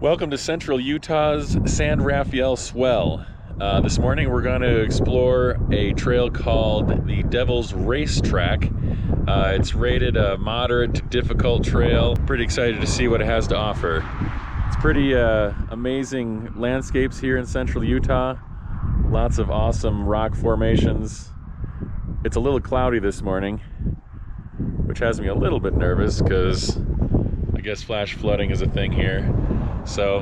Welcome to Central Utah's San Rafael Swell. This morning we're going to explore a trail called the Devil's Racetrack. It's rated a moderate to difficult trail. Pretty excited to see what it has to offer. It's pretty amazing landscapes here in Central Utah. Lots of awesome rock formations. It's a little cloudy this morning, which has me a little bit nervous because I guess flash flooding is a thing here. So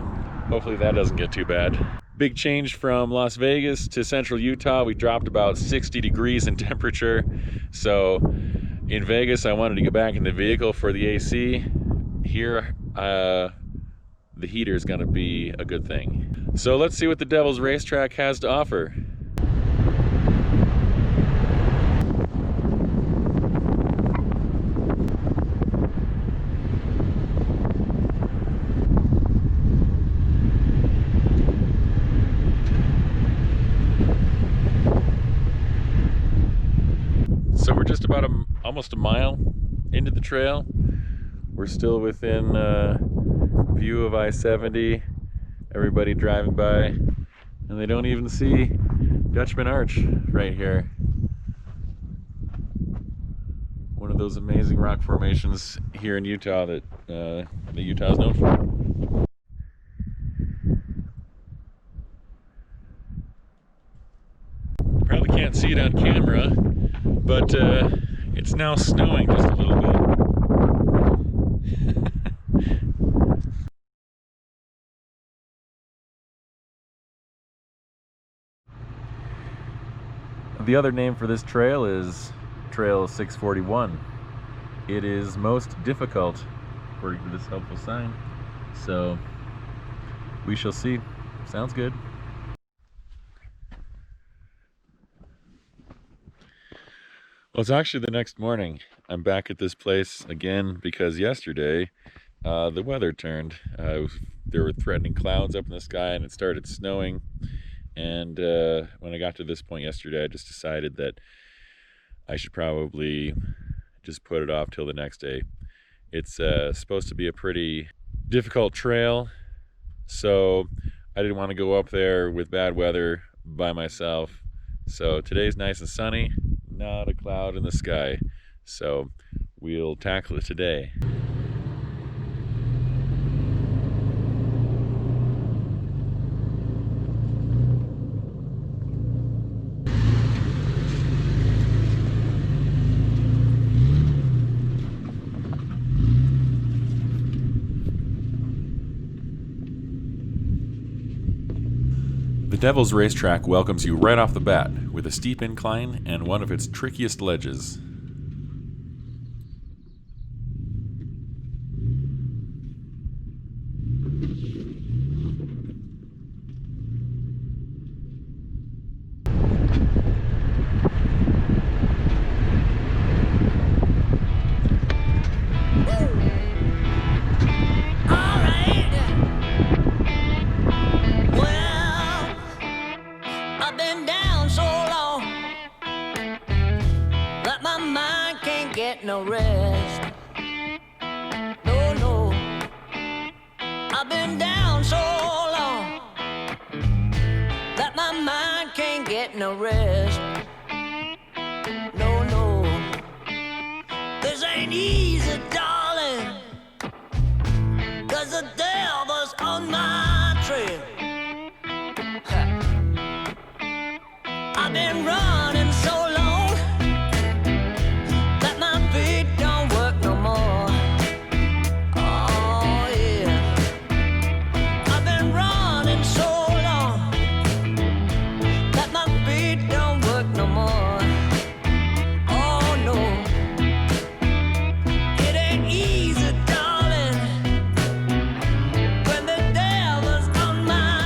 hopefully that doesn't get too bad. Big change from Las Vegas to Central Utah. We dropped about 60 degrees in temperature. So in Vegas, I wanted to get back in the vehicle for the AC. Here, the heater is gonna be a good thing. So let's see what the Devil's Racetrack has to offer. So we're just about almost a mile into the trail. We're still within view of I-70. Everybody driving by, and they don't even see Dutchman Arch right here. One of those amazing rock formations here in Utah that Utah is known for. Probably can't see it on camera, but it's now snowing just a little bit. The other name for this trail is Trail 641. It is most difficult, according to this helpful sign. So we shall see. Sounds good. Well, it's actually the next morning. I'm back at this place again because yesterday the weather turned. There were threatening clouds up in the sky and it started snowing. And when I got to this point yesterday, I just decided that I should probably just put it off till the next day. It's supposed to be a pretty difficult trail, so I didn't want to go up there with bad weather by myself. So today's nice and sunny. Not a cloud in the sky, so we'll tackle it today. The Devil's Racetrack welcomes you right off the bat with a steep incline and one of its trickiest ledges. No rest. No, no. I've been down so long that my mind can't get no rest. No, no. This ain't easy, darling, 'cause the devil's on my trail. I've been running so long don't work no more. Oh yeah, I've been running so long that my feet don't work no more. Oh no, it ain't easy, darling, when the devil's on my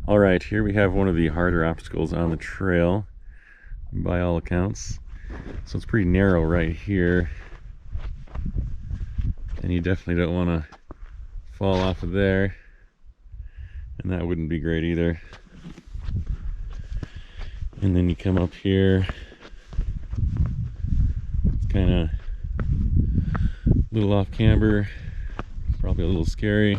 All right, here we have one of the harder obstacles on the trail by all accounts. So it's pretty narrow right here, and you definitely don't want to fall off of there, and that wouldn't be great either. And then you come up here, it's kind of a little off camber, probably a little scary.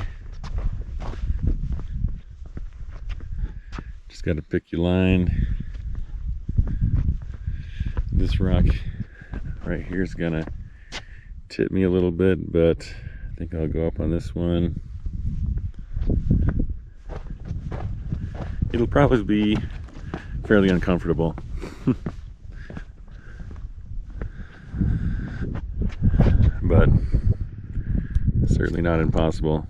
Just got to pick your line. This rock right here is gonna tip me a little bit, but I think I'll go up on this one. It'll probably be fairly uncomfortable. But certainly not impossible.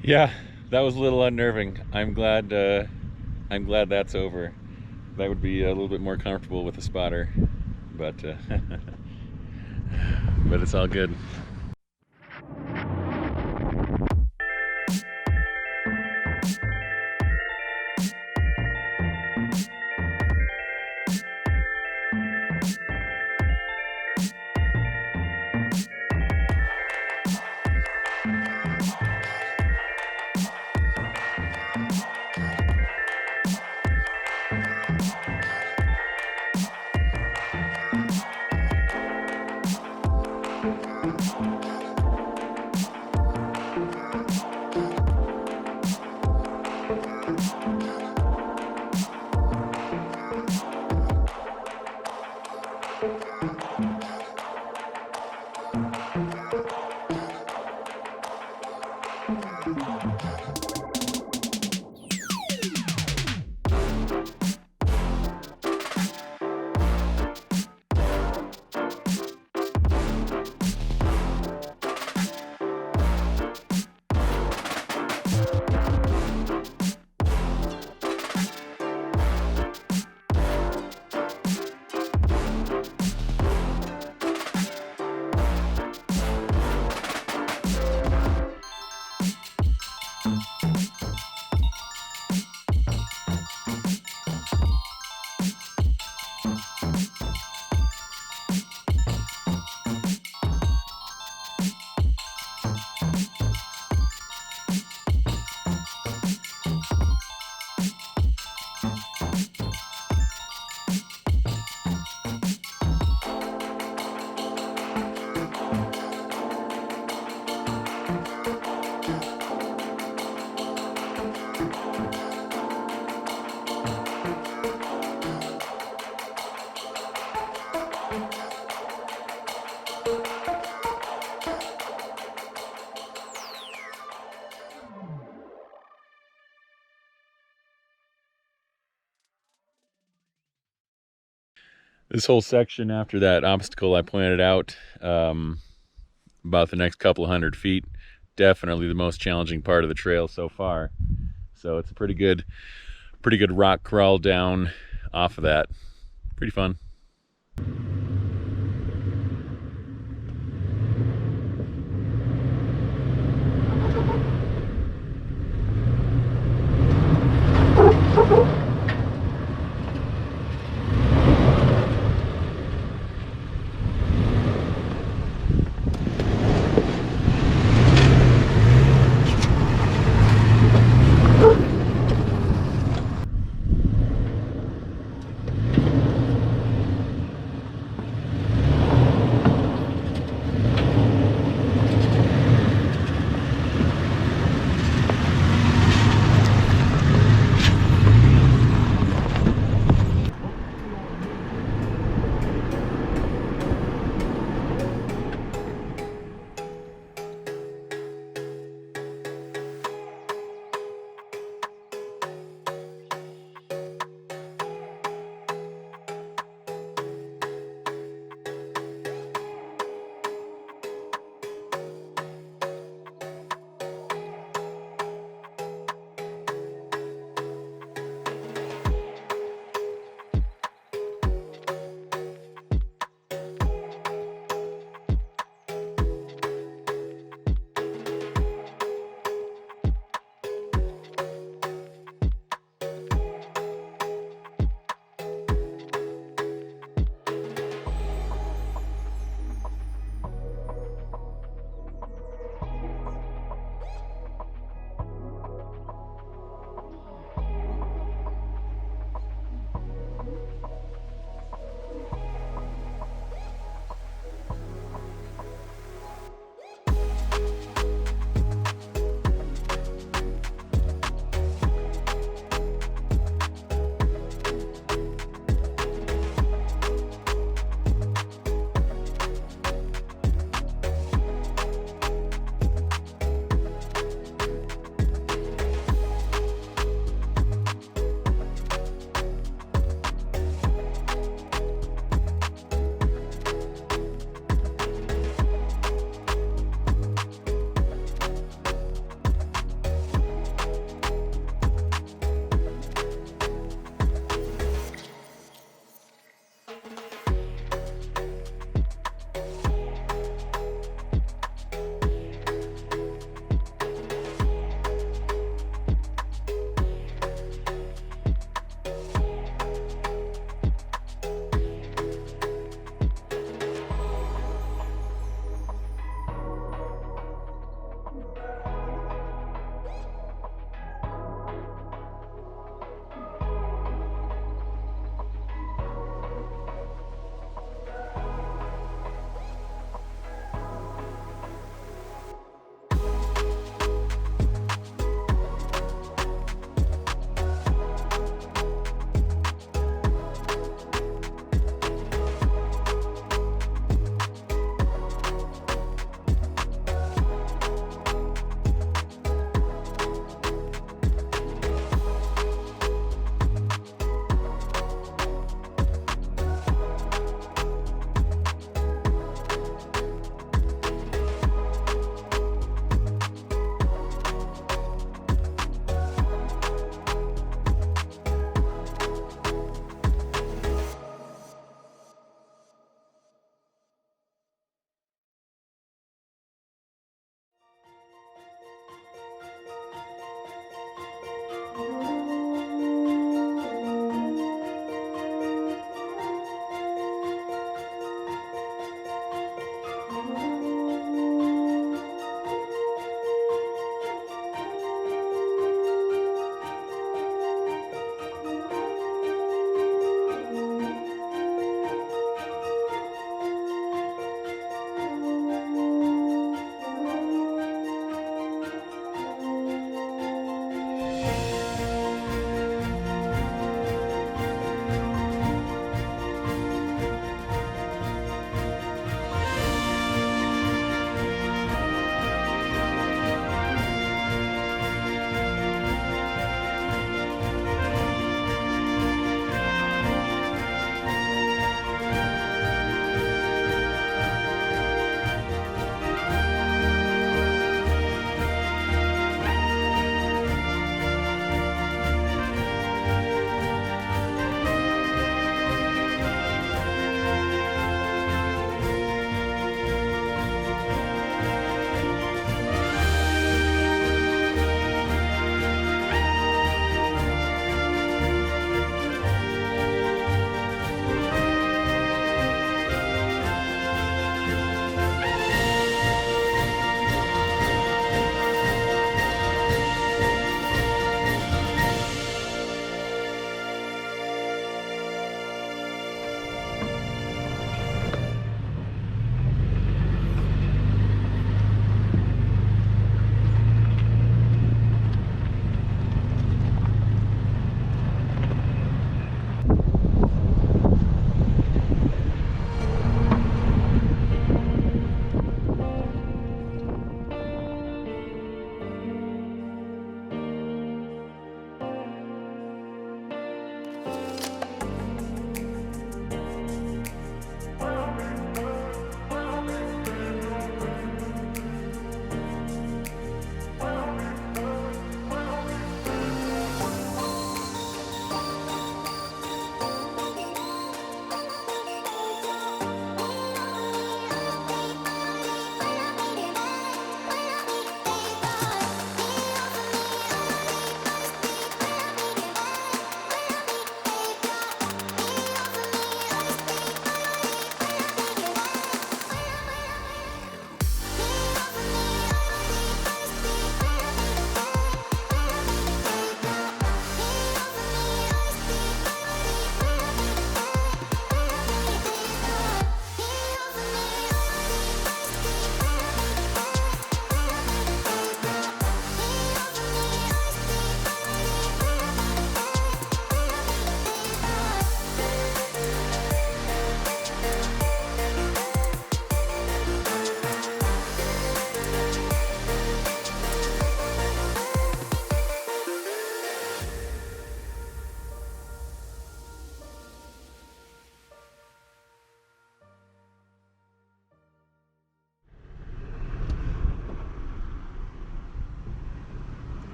Yeah, that was a little unnerving. I'm glad that's over. That would be a little bit more comfortable with a spotter, but but it's all good. This whole section after that obstacle I pointed out, about the next couple of 100 feet, definitely the most challenging part of the trail so far. So it's a pretty good pretty good rock crawl down off of that. Pretty fun.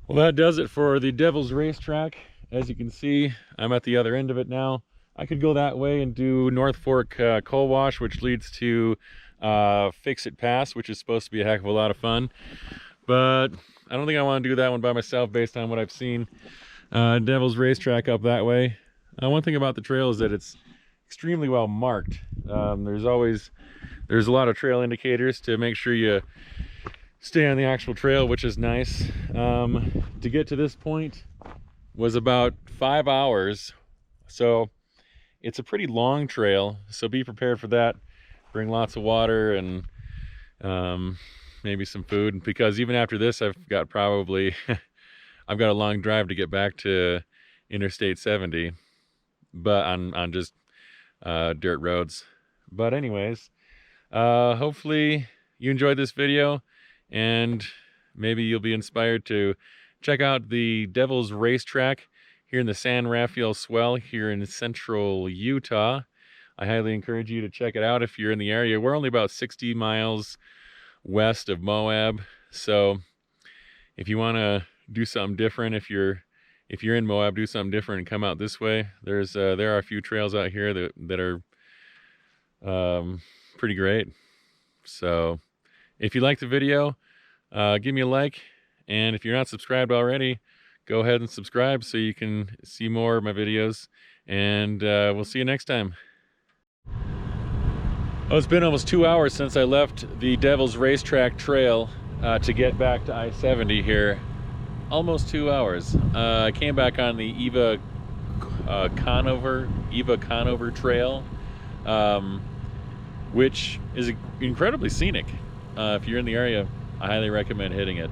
Well, that does it for the Devil's Racetrack. As you can see, I'm at the other end of it now. I could go that way and do North Fork Coal Wash, which leads to Fix-It Pass, which is supposed to be a heck of a lot of fun. But I don't think I want to do that one by myself based on what I've seen. Devil's Racetrack up that way. One thing about the trail is that it's extremely well marked. There's a lot of trail indicators to make sure you stay on the actual trail, which is nice. To get to this point was about 5 hours, so it's a pretty long trail, so be prepared for that. Bring lots of water and maybe some food, because even after this I've got a long drive to get back to Interstate 70, but on just dirt roads. But anyways, hopefully you enjoyed this video, and maybe you'll be inspired to check out the Devil's Racetrack here in the San Rafael Swell here in central Utah. I highly encourage you to check it out if you're in the area. We're only about 60 miles west of Moab, so if you want to do something different, if you're in Moab, do something different and come out this way. There are a few trails out here that are pretty great. So if you like the video, give me a like, and if you're not subscribed already, go ahead and subscribe so you can see more of my videos, and we'll see you next time. Oh, it's been almost 2 hours since I left the Devil's Racetrack trail to get back to I-70 here. Almost 2 hours. I came back on the Eva Conover Trail, which is incredibly scenic. If you're in the area, I highly recommend hitting it.